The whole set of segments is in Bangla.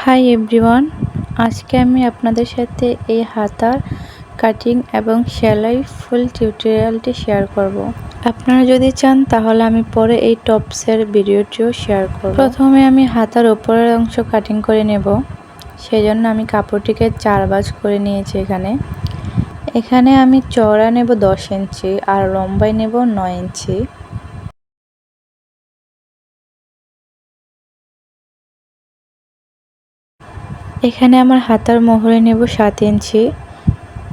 হাই এভরিওয়ান, আজকে আমি আপনাদের সাথে এই হাতার কাটিং এবং সেলাই ফুল টিউটোরিয়ালটি শেয়ার করব। আপনারা যদি চান তাহলে আমি পরে এই টপসের ভিডিওটিও শেয়ার করব। প্রথমে আমি হাতার উপরের অংশ কাটিং করে নেব। সেজন্য আমি কাপড়টিকে 4 ভাঁজ করে নিয়েছি। এখানে আমি চওড়া নেব 10 ইঞ্চি আর লম্বাই নেব 9 ইঞ্চি। এখানে আমার হাতার মোহরে নেব 7 ইঞ্চি,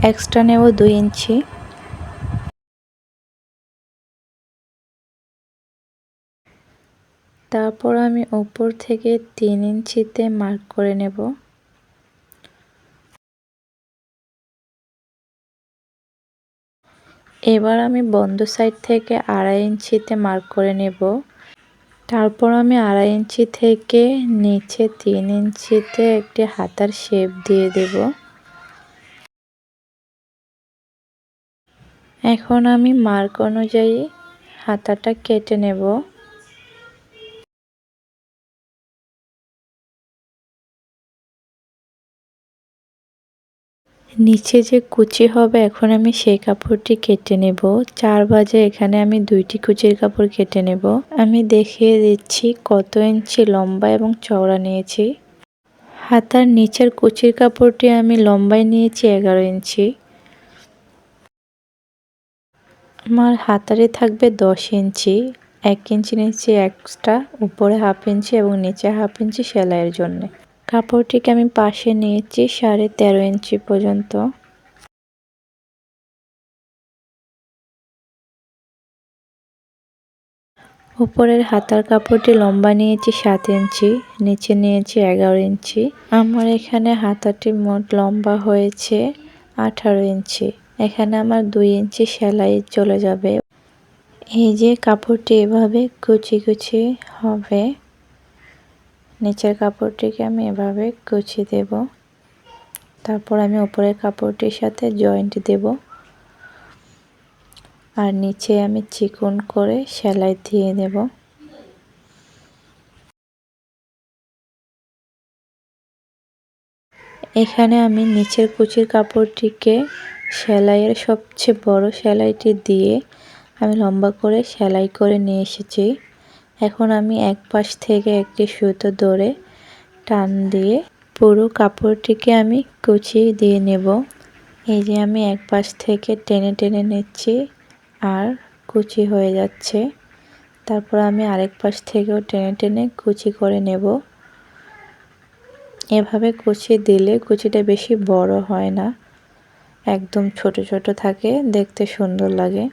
এক্সট্রা নেব 2 ইঞ্চি। তারপর আমি উপর থেকে 3 ইঞ্চিতে মার্ক করে নেব। এবার আমি বন্ধ সাইড থেকে 2.5 ইঞ্চিতে মার্ক করে নেব। তারপর আমি 2.5 ইঞ্চি থেকে নিচে 3 ইঞ্চিতে একটি হাতার শেপ দিয়ে দেব। এখন আমি মার্ক অনুযায়ী হাতাটা কেটে নেব। নিচে যে কুচি হবে এখন আমি সেই কাপড়টি কেটে নেব। 4 ভাঁজে এখানে আমি 2টি কুচির কাপড় কেটে নেব। আমি দেখিয়ে দিচ্ছি কত ইঞ্চি লম্বা এবং চওড়া নিয়েছি। হাতার নিচের কুচির কাপড়টি আমি লম্বায় নিয়েছি 11 ইঞ্চি। আমার হাতারে থাকবে 10 ইঞ্চি, 1 ইঞ্চি নিচে এক্সট্রা, উপরে 1/2 ইঞ্চি এবং নিচে 1/2 ইঞ্চি সেলাইয়ের জন্য। কাপড়টিকে আমি পাশে নিয়েছি 13.5 ইঞ্চি পর্যন্ত। উপরের হাতার কাপড়টি লম্বা নিয়েছি 7 ইঞ্চি, নিচে নিয়েছি 11 ইঞ্চি। আমার এখানে হাতাটি মোট লম্বা হয়েছে 18 ইঞ্চি। এখানে আমার 2 ইঞ্চি সেলাই চলে যাবে। এই যে কাপড়টি এভাবে কুচি কুচি হবে। নিচের কাপড়টিকে আমি এভাবে কুচি দেব। তারপর আমি উপরের কাপড়টির সাথে জয়েন্ট দেব আর নিচে আমি চিকন করে সেলাই দিয়ে দেব। এখানে আমি নিচের কুচির কাপড়টিকে সেলাইয়ের সবচেয়ে বড় সেলাইটি দিয়ে আমি লম্বা করে সেলাই করে নিয়ে এসেছি। এখন আমি এক পাশ থেকে একটি সুতো ধরে টান দিয়ে পুরো কাপড়টিকে আমি কুচি দিয়ে নেব। এই যে আমি এক পাশ থেকে টেনে টেনে নিচ্ছি আর কুচি হয়ে যাচ্ছে। তারপর আমি আরেক পাশ থেকেও টেনে টেনে কুচি করে নেব। এভাবে কুচি দিলে কুচিটা বেশি বড় হয় না, একদম ছোট ছোট থাকে, দেখতে সুন্দর লাগে।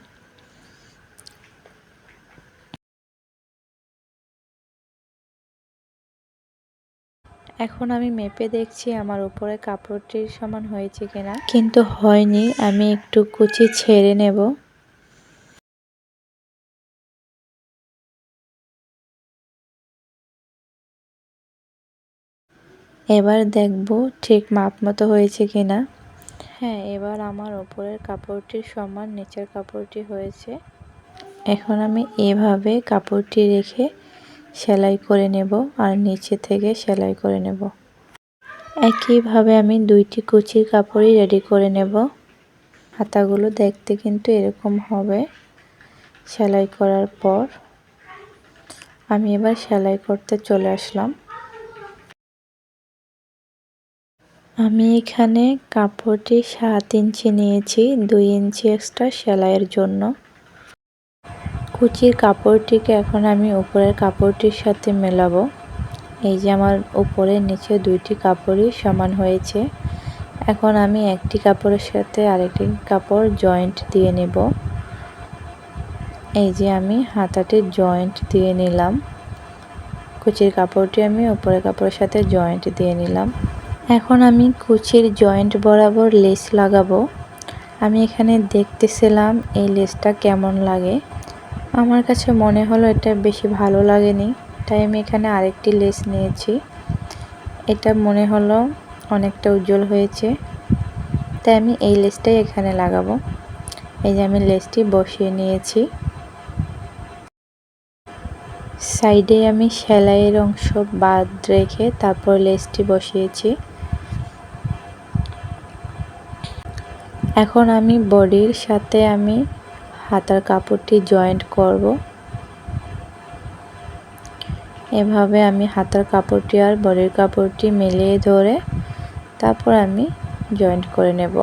এখন আমি মেপে দেখছি আমার উপরে কাপড়টির সমান হয়েছে কিনা, কিন্তু হয়নি। আমি একটু কুচি ছেড়ে নেব। এবার দেখব ঠিক মাপ মতো হয়েছে কিনা। হ্যাঁ, এবার আমার উপরের কাপড়টির সমান নিচের কাপড়টি হয়েছে। এখন আমি এভাবে কাপড়টি রেখে সেলাই করে নেব আর নিচে থেকে সেলাই করে নেব। একইভাবে আমি 2টি কুচির কাপড়ই রেডি করে নেব। হাতাগুলো দেখতে কিন্তু এরকম হবে সেলাই করার পর। আমি এবার সেলাই করতে চলে আসলাম। আমি এখানে কাপড়টি 7 ইঞ্চি নিয়েছি, 2 ইঞ্চি এক্সট্রা সেলাইয়ের জন্য। কুচির কাপড়টিকে এখন আমি উপরের কাপড়টির সাথে মেলাবো। এই যে আমার উপরে নিচে 2টি কাপড়ই সমান হয়েছে। এখন আমি একটি কাপড়ের সাথে আরেকটি কাপড় জয়েন্ট দিয়ে নেব। এই যে আমি হাতাটির জয়েন্ট দিয়ে নিলাম। কুচির কাপড়টি আমি উপরের কাপড়ের সাথে জয়েন্ট দিয়ে নিলাম। এখন আমি কুচির জয়েন্ট বরাবর লেস লাগাবো। আমি এখানে দেখতেছিলাম এই লেসটা কেমন লাগে। আমার কাছে মনে হলো এটা বেশি ভালো লাগেনি, তাই আমি এখানে আরেকটি লেস নিয়েছি। এটা মনে হলো অনেকটা উজ্জ্বল হয়েছে, তাই আমি এই লেসটাই এখানে লাগাবো। এই যে আমি লেসটি বসিয়ে নিয়েছি। সাইডে আমি সেলাইয়ের অংশ বাদ রেখে তারপর লেসটি বসিয়েছি। এখন আমি বডির সাথে আমি হাতার কাপড়টি জয়েন্ট করব। এভাবে আমি হাতার কাপড়টি আর বডির কাপড়টি মিলিয়ে ধরে তারপর আমি জয়েন্ট করে নেব।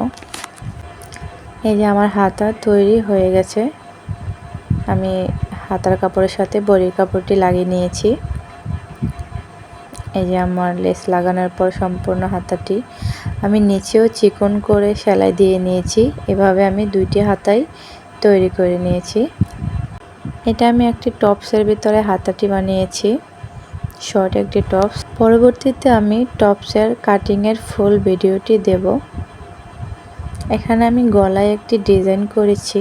এই যে আমার হাতা তৈরি হয়ে গেছে। আমি হাতার কাপড়ের সাথে বডির কাপড়টি লাগিয়ে নিয়েছি। এই যে আমার লেস লাগানোর পর সম্পূর্ণ হাতাটি আমি নিচেও চিকন করে সেলাই দিয়ে নিয়েছি। এভাবে আমি দুইটি হাতাই তৈরি করে নিয়েছি। এটা আমি একটি টপসের ভিতরে হাতাটি বানিয়েছি, শর্ট একটি টপস। পরবর্তীতে আমি টপসের কাটিংয়ের ফুল ভিডিওটি দেব। এখানে আমি গলায় একটি ডিজাইন করেছি,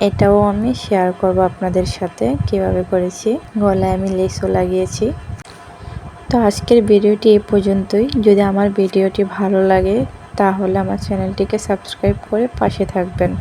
এটাও আমি শেয়ার করব আপনাদের সাথে কিভাবে করেছি। গলায় আমি লেসও লাগিয়েছি। তো আজকের ভিডিওটি এই পর্যন্তই। যদি আমার ভিডিওটি ভালো লাগে তাহলে আমার চ্যানেলটিকে সাবস্ক্রাইব করে পাশে থাকবেন।